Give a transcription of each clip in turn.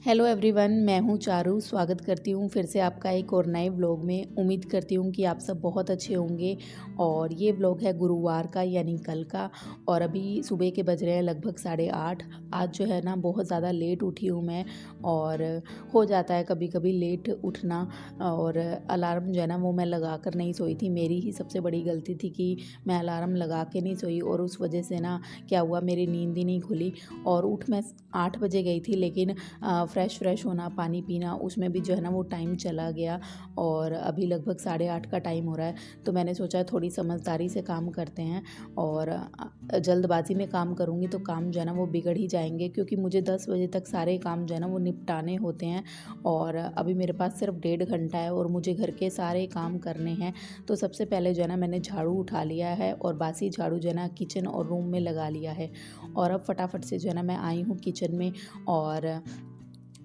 Hello everyone, मैं हूँ चारू। स्वागत करती हूँ फिर से आपका एक और नए व्लॉग में। उम्मीद करती हूँ कि आप सब बहुत अच्छे होंगे। और ये व्लॉग है गुरुवार का, यानी कल का। और अभी सुबह के बज रहे हैं लगभग 8:30। आज जो है ना बहुत ज़्यादा लेट उठी हूँ मैं। और हो जाता है कभी कभी लेट उठना। और अलार्म जो है ना वो मैं लगा कर नहीं सोई थी। मेरी ही सबसे बड़ी गलती थी कि मैं अलार्म लगा के नहीं सोई, और उस वजह से ना क्या हुआ, मेरी नींद ही नहीं खुली। और उठ मैं 8 बजे गई थी, लेकिन फ्रेश होना, पानी पीना, उसमें भी जो है ना वो टाइम चला गया। और अभी लगभग 8:30 का टाइम हो रहा है। तो मैंने सोचा थोड़ी समझदारी से काम करते हैं। और जल्दबाजी में काम करूँगी तो काम जो है ना वो बिगड़ ही जाएंगे, क्योंकि मुझे 10 बजे तक सारे काम जो है ना वो निपटाने होते हैं। और अभी मेरे पास सिर्फ 1.5 घंटा है और मुझे घर के सारे काम करने हैं। तो सबसे पहले जो है ना मैंने झाड़ू उठा लिया है, और बासी झाड़ू जो है ना किचन और रूम में लगा लिया है। और अब फटाफट से जो है ना मैं आई हूँ किचन में। और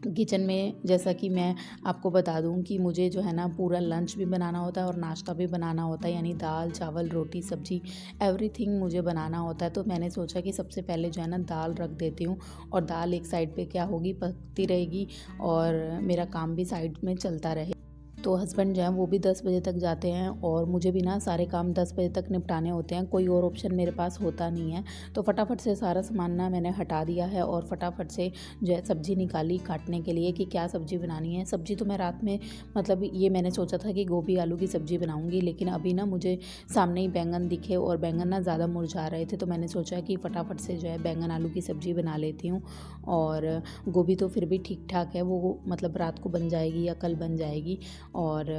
किचन में जैसा कि मैं आपको बता दूं कि मुझे जो है ना पूरा लंच भी बनाना होता है और नाश्ता भी बनाना होता है, यानी दाल चावल रोटी सब्जी एवरीथिंग मुझे बनाना होता है। तो मैंने सोचा कि सबसे पहले जो है ना दाल रख देती हूँ, और दाल एक साइड पे क्या होगी, पकती रहेगी, और मेरा काम भी साइड में चलता रहे। तो हस्बैंड जो है वो भी 10 बजे तक जाते हैं, और मुझे भी ना सारे काम 10 बजे तक निपटाने होते हैं। कोई और ऑप्शन मेरे पास होता नहीं है। तो फटाफट से सारा सामान ना मैंने हटा दिया है, और फटाफट से जो है सब्ज़ी निकाली काटने के लिए कि क्या सब्ज़ी बनानी है। सब्ज़ी तो मैं रात में, मतलब ये मैंने सोचा था कि गोभी आलू की सब्ज़ी बनाऊँगी, लेकिन अभी ना मुझे सामने ही बैंगन दिखे, और बैंगन ना ज़्यादा मुरझा रहे थे। तो मैंने सोचा कि फटाफट से जो है बैंगन आलू की सब्ज़ी बना लेती हूँ। और गोभी तो फिर भी ठीक ठाक है, वो मतलब रात को बन जाएगी या कल बन जाएगी। और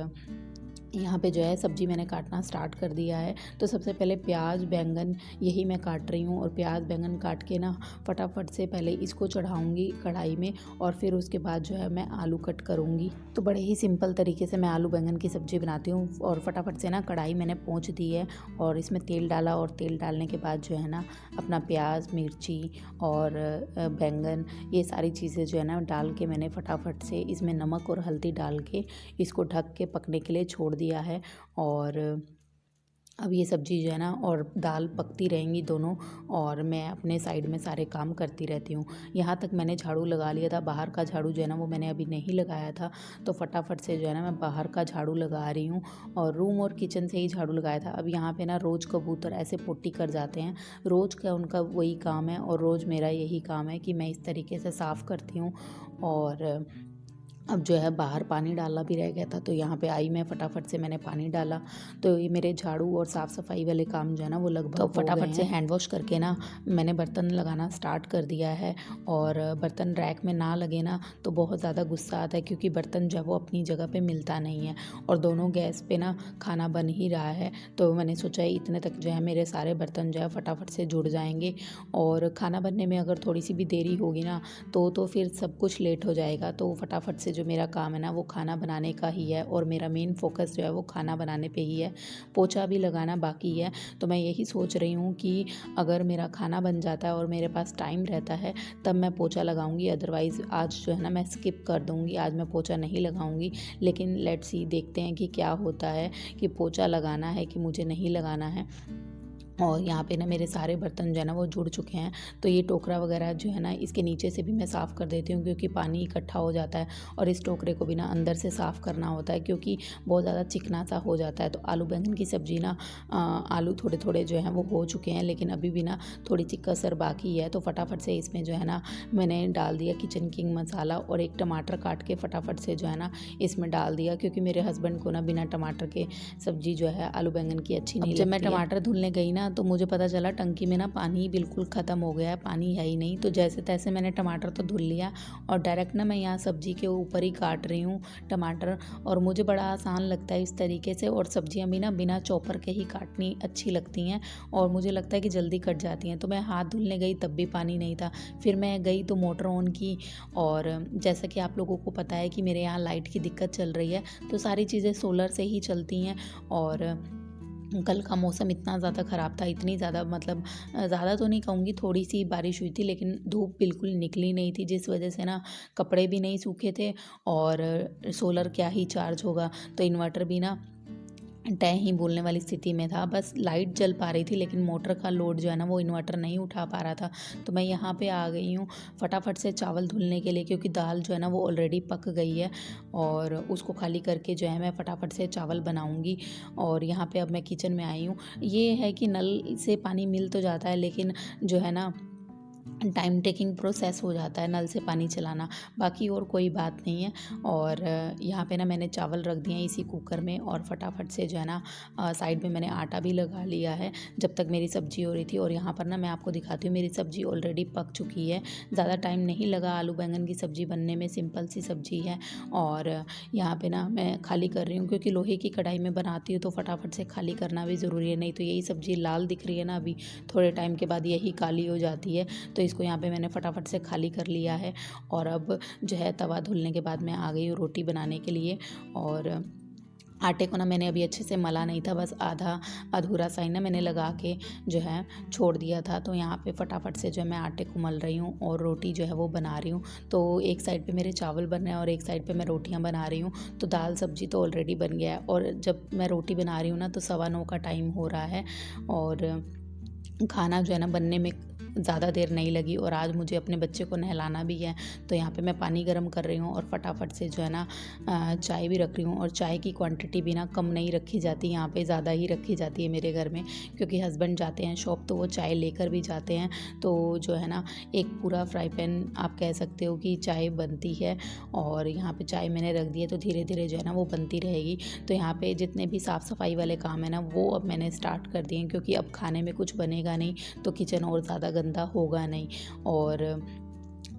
यहाँ पे जो है सब्ज़ी मैंने काटना स्टार्ट कर दिया है। तो सबसे पहले प्याज बैंगन यही मैं काट रही हूँ, और प्याज बैंगन काट के ना फटाफट से पहले इसको चढ़ाऊँगी कढ़ाई में, और फिर उसके बाद जो है मैं आलू कट करूँगी। तो बड़े ही सिंपल तरीके से मैं आलू बैंगन की सब्ज़ी बनाती हूँ। और फटाफट से ना कढ़ाई मैंने पोंछ दी है, और इसमें तेल डाला, और तेल डालने के बाद जो है ना अपना प्याज मिर्ची और बैंगन ये सारी चीज़ें जो है ना डाल के मैंने फटाफट से इसमें नमक और हल्दी डाल के इसको ढक के पकने के लिए छोड़ दिया है। और अब ये सब्ज़ी जो है ना और दाल पकती रहेंगी दोनों, और मैं अपने साइड में सारे काम करती रहती हूँ। यहाँ तक मैंने झाड़ू लगा लिया था। बाहर का झाड़ू जो है ना वो मैंने अभी नहीं लगाया था। तो फटाफट से जो है ना मैं बाहर का झाड़ू लगा रही हूँ, और रूम और किचन से ही झाड़ू लगाया था। अब यहाँ पे ना रोज़ कबूतर ऐसे पोटी कर जाते हैं। रोज़ का उनका वही काम है, और रोज़ मेरा यही काम है कि मैं इस तरीके से साफ़ करती हूँ। और अब जो है बाहर पानी डालना भी रह गया था, तो यहाँ पे आई मैं फटाफट से मैंने पानी डाला। तो ये मेरे झाड़ू और साफ़ सफाई वाले काम जो है ना वो लगभग तो फटाफट से हैंड वॉश करके ना मैंने बर्तन लगाना स्टार्ट कर दिया है। और बर्तन रैक में ना लगे ना तो बहुत ज़्यादा गुस्सा आता है, क्योंकि बर्तन जो है वो अपनी जगह पे मिलता नहीं है, और दोनों गैस पे ना खाना बन ही रहा है। तो मैंने सोचा इतने तक जो है मेरे सारे बर्तन जो है फटाफट से जुड़ जाएंगे। और खाना बनने में अगर थोड़ी सी भी देरी होगी ना तो फिर सब कुछ लेट हो जाएगा। तो फटाफट से जो मेरा काम है ना वो खाना बनाने का ही है, और मेरा मेन फोकस जो है वो खाना बनाने पे ही है। पोछा भी लगाना बाकी है। तो मैं यही सोच रही हूँ कि अगर मेरा खाना बन जाता है और मेरे पास टाइम रहता है तब मैं पोछा लगाऊंगी, अदरवाइज़ आज जो है ना मैं स्किप कर दूंगी, आज मैं पोछा नहीं लगाऊंगी। लेकिन लेट्स सी, देखते हैं कि क्या होता है, कि पोछा लगाना है कि मुझे नहीं लगाना है। और यहाँ पे ना मेरे सारे बर्तन जो है ना वो जुड़ चुके हैं। तो ये टोकरा वगैरह जो है ना इसके नीचे से भी मैं साफ़ कर देती हूँ, क्योंकि पानी इकट्ठा हो जाता है, और इस टोकरे को भी ना अंदर से साफ़ करना होता है, क्योंकि बहुत ज़्यादा चिकना सा हो जाता है। तो आलू बैंगन की सब्ज़ी ना आलू थोड़े थोड़े जो हैं वो हो चुके हैं, लेकिन अभी भी ना थोड़ी सी कसर बाकी है। तो फटाफट से इसमें जो है ना मैंने डाल दिया किचन किंग मसाला, और एक टमाटर काट के फटाफट से जो है ना इसमें डाल दिया, क्योंकि मेरे हस्बैंड को ना बिना टमाटर के सब्ज़ी जो है आलू बैंगन की अच्छी नहीं लगती है। जब मैं टमाटर धुलने गई ना तो मुझे पता चला टंकी में ना पानी बिल्कुल ख़त्म हो गया है, पानी है ही नहीं। तो जैसे तैसे मैंने टमाटर तो धुल लिया, और डायरेक्ट ना मैं यहाँ सब्ज़ी के ऊपर ही काट रही हूँ टमाटर। और मुझे बड़ा आसान लगता है इस तरीके से, और सब्जियाँ भी ना बिना चॉपर के ही काटनी अच्छी लगती हैं, और मुझे लगता है कि जल्दी कट जाती हैं। तो मैं हाथ धुलने गई तब भी पानी नहीं था। फिर मैं गई तो मोटर ऑन की, और जैसा कि आप लोगों को पता है कि मेरे यहाँ लाइट की दिक्कत चल रही है, तो सारी चीज़ें सोलर से ही चलती हैं। और कल का मौसम इतना ज़्यादा ख़राब था, इतनी ज़्यादा, मतलब ज़्यादा तो नहीं कहूँगी, थोड़ी सी बारिश हुई थी, लेकिन धूप बिल्कुल निकली नहीं थी, जिस वजह से ना कपड़े भी नहीं सूखे थे, और सोलर क्या ही चार्ज होगा। तो इन्वर्टर भी ना टै ही बोलने वाली स्थिति में था। बस लाइट जल पा रही थी लेकिन मोटर का लोड जो है ना वो इन्वर्टर नहीं उठा पा रहा था। तो मैं यहाँ पे आ गई हूँ फटाफट से चावल धुलने के लिए, क्योंकि दाल जो है ना वो ऑलरेडी पक गई है और उसको खाली करके जो है मैं फटाफट से चावल बनाऊँगी। और यहाँ पे अब मैं किचन में आई हूँ। ये है कि नल से पानी मिल तो जाता है लेकिन जो है ना टाइम टेकिंग प्रोसेस हो जाता है नल से पानी चलाना, बाकी और कोई बात नहीं है। और यहाँ पे ना मैंने चावल रख दिए हैं इसी कुकर में और फटाफट से जो है ना साइड में मैंने आटा भी लगा लिया है जब तक मेरी सब्ज़ी हो रही थी। और यहाँ पर ना मैं आपको दिखाती हूँ, मेरी सब्ज़ी ऑलरेडी पक चुकी है, ज़्यादा टाइम नहीं लगा आलू बैंगन की सब्ज़ी बनने में, सिंपल सी सब्ज़ी है। और यहाँ पे ना मैं खाली कर रही हूँ, क्योंकि लोहे की कढ़ाई में बनाती हूँ तो फटाफट से खाली करना भी ज़रूरी है, नहीं तो यही सब्ज़ी लाल दिख रही है ना अभी थोड़े टाइम के बाद यही काली हो जाती है। तो इसको यहाँ पे मैंने फटाफट से खाली कर लिया है। और अब जो है तवा धुलने के बाद मैं आ गई हूँ रोटी बनाने के लिए। और आटे को ना मैंने अभी अच्छे से मला नहीं था, बस आधा अधूरा सा ही ना मैंने लगा के जो है छोड़ दिया था। तो यहाँ पे फटाफट से जो है मैं आटे को मल रही हूँ और रोटी जो है वो बना रही हूँ। तो एक साइड पे मेरे चावल बन रहे हैं और एक साइड पे मैं रोटियाँ बना रही हूँ। तो दाल सब्जी तो ऑलरेडी बन गया है और जब मैं रोटी बना रही हूँ ना तो 9:15 का टाइम हो रहा है। और खाना जो है ना बनने में ज़्यादा देर नहीं लगी। और आज मुझे अपने बच्चे को नहलाना भी है, तो यहाँ पे मैं पानी गर्म कर रही हूँ और फटाफट से जो है ना चाय भी रख रही हूँ। और चाय की क्वांटिटी भी ना कम नहीं रखी जाती, यहाँ पे ज़्यादा ही रखी जाती है मेरे घर में, क्योंकि हस्बैंड जाते हैं शॉप तो वो चाय लेकर भी जाते हैं। तो जो है ना एक पूरा फ्राई पैन आप कह सकते हो कि चाय बनती है। और यहाँ पे चाय मैंने रख दी है तो धीरे धीरे जो है ना वो बनती रहेगी। तो यहाँ पे जितने भी साफ़ सफाई वाले काम है ना वो अब मैंने स्टार्ट कर दिए हैं, क्योंकि अब खाने में कुछ बनेगा नहीं तो किचन और ज़्यादा गंदा होगा नहीं। और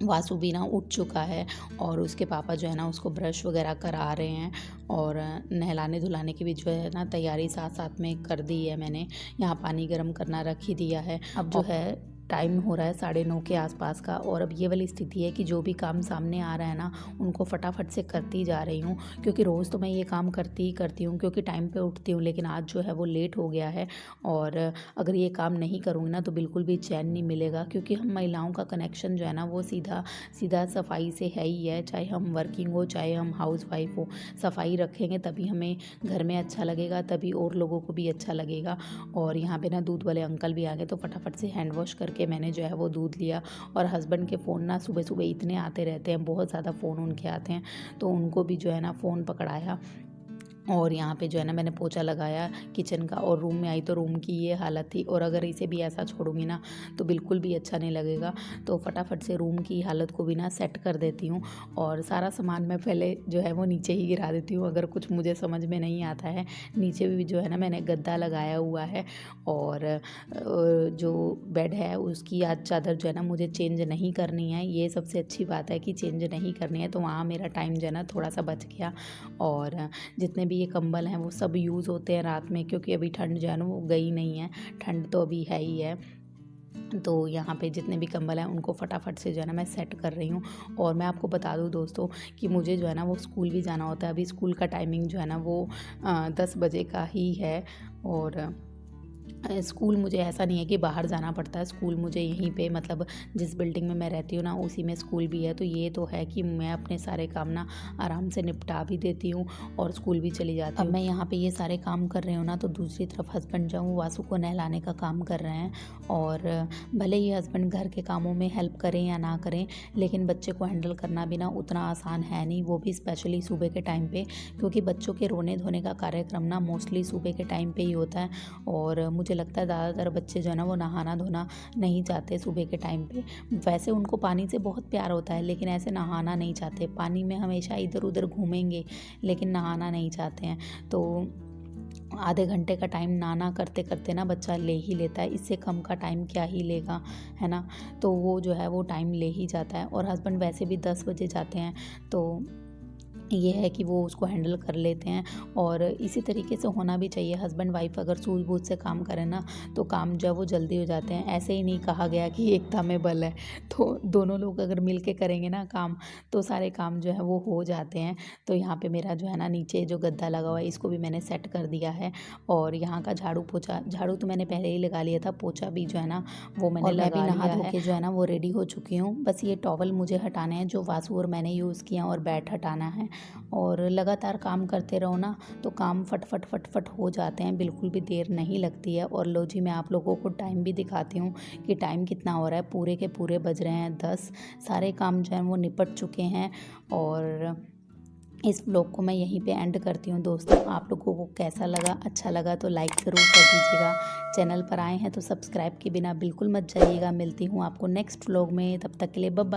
वासु भी ना उठ चुका है और उसके पापा जो है ना उसको ब्रश वगैरह करा रहे हैं। और नहलाने धुलाने की भी जो है ना तैयारी साथ साथ में कर दी है मैंने। यहाँ पानी गर्म करना रख ही दिया है। अब जो है टाइम हो रहा है 9:30 के आसपास का। और अब ये वाली स्थिति है कि जो भी काम सामने आ रहा है ना उनको फटाफट से करती जा रही हूँ, क्योंकि रोज़ तो मैं ये काम करती ही करती हूँ क्योंकि टाइम पे उठती हूँ, लेकिन आज जो है वो लेट हो गया है। और अगर ये काम नहीं करूँगी ना तो बिल्कुल भी चैन नहीं मिलेगा, क्योंकि हम महिलाओं का कनेक्शन जो है ना वो सीधा सीधा सफाई से है ही है। चाहे हम वर्किंग हो चाहे हम हाउस वाइफ हो, सफाई रखेंगे तभी हमें घर में अच्छा लगेगा, तभी और लोगों को भी अच्छा लगेगा। और यहाँ पे ना दूध वाले अंकल भी आ गए तो फटाफट से हैंड वॉश करके मैंने जो है वो दूध लिया। और हस्बैंड के फ़ोन ना सुबह सुबह इतने आते रहते हैं, बहुत ज़्यादा फ़ोन उनके आते हैं, तो उनको भी जो है ना फ़ोन पकड़ाया। और यहाँ पे जो है ना मैंने पोछा लगाया किचन का। और रूम में आई तो रूम की ये हालत थी, और अगर इसे भी ऐसा छोड़ूंगी ना तो बिल्कुल भी अच्छा नहीं लगेगा। तो फटाफट से रूम की हालत को भी ना सेट कर देती हूँ। और सारा सामान मैं पहले जो है वो नीचे ही गिरा देती हूँ अगर कुछ मुझे समझ में नहीं आता है। नीचे भी जो है ना मैंने गद्दा लगाया हुआ है। और जो बेड है उसकी आज चादर जो है ना मुझे चेंज नहीं करनी है, ये सबसे अच्छी बात है कि चेंज नहीं करनी है, तो वहाँ मेरा टाइम जो है ना थोड़ा सा बच गया। और जितने भी ये कंबल हैं वो सब यूज़ होते हैं रात में, क्योंकि अभी ठंड जो है ना वो गई नहीं है, ठंड तो अभी है ही है। तो यहाँ पे जितने भी कंबल हैं उनको फटाफट से जो है ना मैं सेट कर रही हूँ। और मैं आपको बता दूँ दोस्तों कि मुझे जो है ना वो स्कूल भी जाना होता है। अभी स्कूल का टाइमिंग जो है ना वो 10 बजे का ही है। और स्कूल मुझे ऐसा नहीं है कि बाहर जाना पड़ता है, स्कूल मुझे यहीं पे मतलब जिस बिल्डिंग में मैं रहती हूँ ना उसी में स्कूल भी है। तो ये तो है कि मैं अपने सारे काम ना आराम से निपटा भी देती हूँ और स्कूल भी चली जाती हूँ। अब मैं यहाँ पे ये सारे काम कर रही हूँ ना तो दूसरी तरफ हस्बैंड जो वो वासु को नहलाने का काम कर रहे हैं। और भले ही हस्बैंड घर के कामों में हेल्प करें या ना करें, लेकिन बच्चे को हैंडल करना भी ना उतना आसान है नहीं, वो भी स्पेशली सुबह के टाइम पे, क्योंकि बच्चों के रोने धोने का कार्यक्रम ना मोस्टली सुबह के टाइम पे ही होता है। और मुझे लगता है ज़्यादातर बच्चे जो है ना वो नहाना धोना नहीं चाहते सुबह के टाइम पे। वैसे उनको पानी से बहुत प्यार होता है लेकिन ऐसे नहाना नहीं चाहते, पानी में हमेशा इधर उधर घूमेंगे लेकिन नहाना नहीं चाहते हैं। तो आधे घंटे का टाइम नहाना करते करते ना बच्चा ले ही लेता है, इससे कम का टाइम क्या ही लेगा, है ना। तो वो जो है वो टाइम ले ही जाता है। और हस्बैंड वैसे भी 10 बजे जाते हैं, तो ये है कि वो उसको हैंडल कर लेते हैं। और इसी तरीके से होना भी चाहिए, हस्बैंड वाइफ अगर सूझबूझ से काम करें ना तो काम जो है वो जल्दी हो जाते हैं। ऐसे ही नहीं कहा गया कि एकता में बल है, तो दोनों लोग अगर मिल के करेंगे ना काम तो सारे काम जो है वो हो जाते हैं। तो यहाँ पे मेरा जो है ना नीचे जो गद्दा लगा हुआ है इसको भी मैंने सेट कर दिया है। और यहाँ का झाड़ू पोछा, झाड़ू तो मैंने पहले ही लगा लिया था, पोछा भी जो है ना वो मैंने लगा लिया है। के जो है ना वो रेडी हो चुकी हूँ, बस ये टॉवल मुझे हटाने हैं जो वासु और मैंने यूज़ किया और बैट हटाना है। और लगातार काम करते रहो ना तो काम फट फट हो जाते हैं, बिल्कुल भी देर नहीं लगती है। और लो जी, मैं आप लोगों को टाइम भी दिखाती हूँ कि टाइम कितना हो रहा है। पूरे के पूरे बज रहे हैं 10। सारे काम जो हैं वो निपट चुके हैं और इस व्लॉग को मैं यहीं पे एंड करती हूँ। दोस्तों, आप लोगों को कैसा लगा? अच्छा लगा तो लाइक ज़रूर कर दीजिएगा। चैनल पर आए हैं तो सब्सक्राइब के बिना बिल्कुल मत जाइएगा। मिलती हूँ आपको नेक्स्ट व्लॉग में, तब तक के लिए बाय बाय।